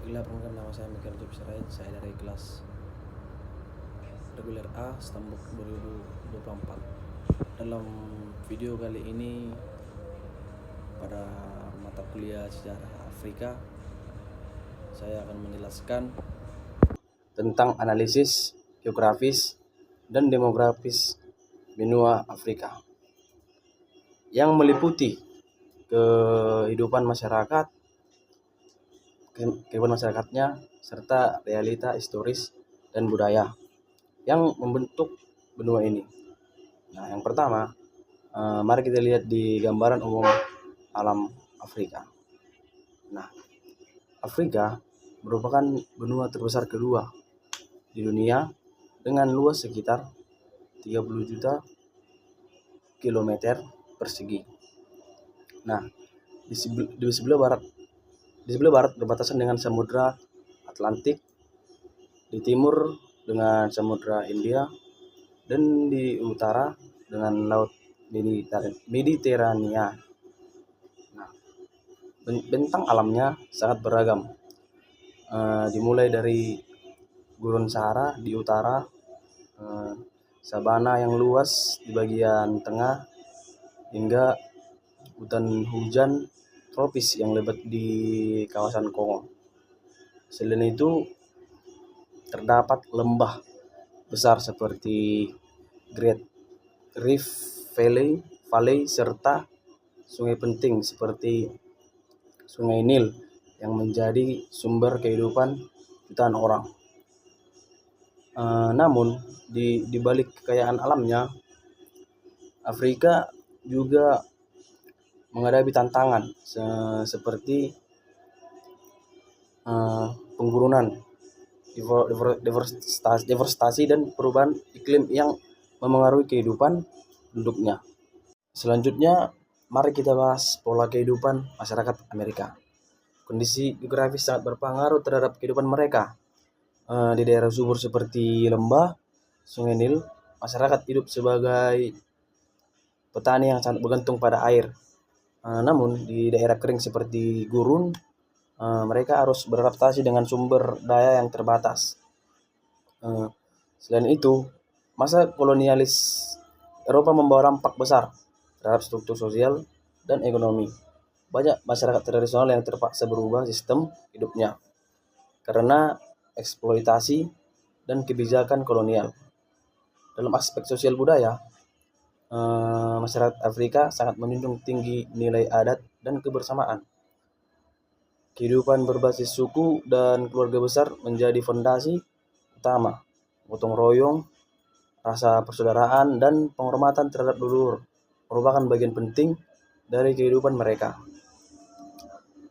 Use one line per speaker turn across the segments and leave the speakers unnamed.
Gila, perkenalkan nama saya Michael James Rait. Saya dari kelas reguler A Stambuk 2024. Dalam video kali ini pada mata kuliah sejarah Afrika, saya akan menjelaskan tentang analisis geografis dan demografis benua Afrika yang meliputi kehidupan masyarakatnya serta realita historis dan budaya yang membentuk benua ini. Nah, yang pertama, mari kita lihat di gambaran umum alam Afrika. Nah, Afrika merupakan benua terbesar kedua di dunia dengan luas sekitar 30 juta kilometer persegi. Nah, di sebelah barat berbatasan dengan Samudra Atlantik, di timur dengan Samudra Hindia, dan di utara dengan Laut Mediterania. Nah, bentang alamnya sangat beragam, dimulai dari gurun Sahara di utara, sabana yang luas di bagian tengah, hingga hutan hujan tropis yang lebat di kawasan Kongo. Selain itu, terdapat lembah besar seperti Great Rift Valley serta sungai penting seperti Sungai Nil yang menjadi sumber kehidupan jutaan orang. Namun di balik kekayaan alamnya, Afrika juga menghadapi tantangan seperti penggurunan, deforestasi dan perubahan iklim yang memengaruhi kehidupan penduduknya. Selanjutnya, mari kita bahas pola kehidupan masyarakat Amerika. Kondisi geografis sangat berpengaruh terhadap kehidupan mereka. Di daerah subur seperti lembah, Sungai Nil, masyarakat hidup sebagai petani yang sangat bergantung pada air. Namun di daerah kering seperti gurun, mereka harus beradaptasi dengan sumber daya yang terbatas. Selain itu, masa kolonialis Eropa membawa dampak besar terhadap struktur sosial dan ekonomi. Banyak masyarakat tradisional yang terpaksa berubah sistem hidupnya karena eksploitasi dan kebijakan kolonial. Dalam aspek sosial budaya, masyarakat Afrika sangat menjunjung tinggi nilai adat dan kebersamaan. Kehidupan berbasis suku dan keluarga besar menjadi fondasi utama. Gotong royong, rasa persaudaraan, dan penghormatan terhadap leluhur merupakan bagian penting dari kehidupan mereka.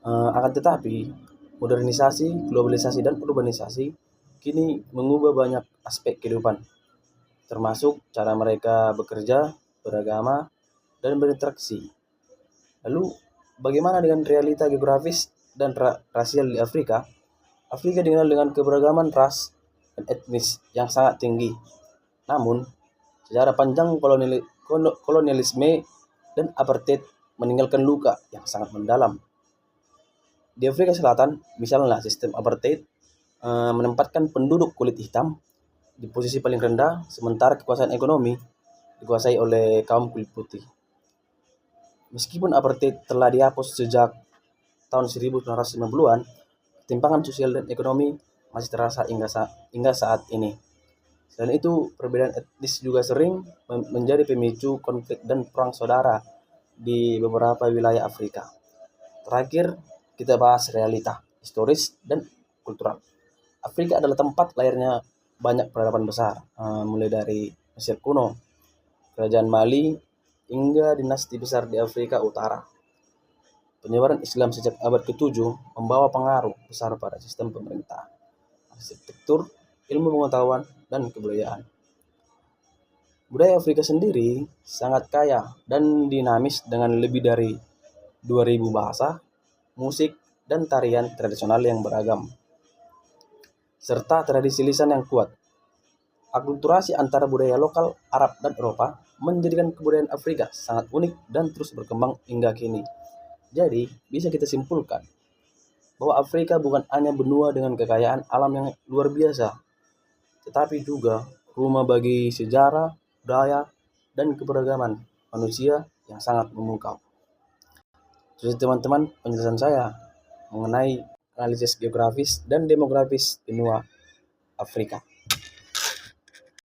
Akan tetapi, modernisasi, globalisasi, dan urbanisasi kini mengubah banyak aspek kehidupan, termasuk cara mereka bekerja, beragama, dan berinteraksi. Lalu, bagaimana dengan realita geografis dan rasial di Afrika? Afrika dikenal dengan keberagaman ras dan etnis yang sangat tinggi. Namun, sejarah panjang kolonialisme dan apartheid meninggalkan luka yang sangat mendalam. Di Afrika Selatan, misalnya sistem apartheid menempatkan penduduk kulit hitam di posisi paling rendah, sementara kekuasaan ekonomi dikuasai oleh kaum kulit putih. Meskipun apartheid telah dihapus sejak tahun 1990-an, ketimpangan sosial dan ekonomi masih terasa hingga saat ini. Selain itu, perbedaan etnis juga sering menjadi pemicu konflik dan perang saudara di beberapa wilayah Afrika. Terakhir, kita bahas realita, historis, dan kultural. Afrika adalah tempat lahirnya banyak peradaban besar, mulai dari Mesir kuno, kerajaan Mali, hingga dinasti besar di Afrika Utara. Penyebaran Islam sejak abad ke-7 membawa pengaruh besar pada sistem pemerintah, arsitektur, ilmu pengetahuan, dan kebudayaan. Budaya Afrika sendiri sangat kaya dan dinamis dengan lebih dari 2.000 bahasa, musik, dan tarian tradisional yang beragam, serta tradisi lisan yang kuat. Akulturasi antara budaya lokal Arab dan Eropa menjadikan kebudayaan Afrika sangat unik dan terus berkembang hingga kini. Jadi, bisa kita simpulkan, bahwa Afrika bukan hanya benua dengan kekayaan alam yang luar biasa, tetapi juga rumah bagi sejarah, budaya, dan keberagaman manusia yang sangat memukau. Jadi teman-teman, penjelasan saya mengenai analisis geografis dan demografis benua Afrika.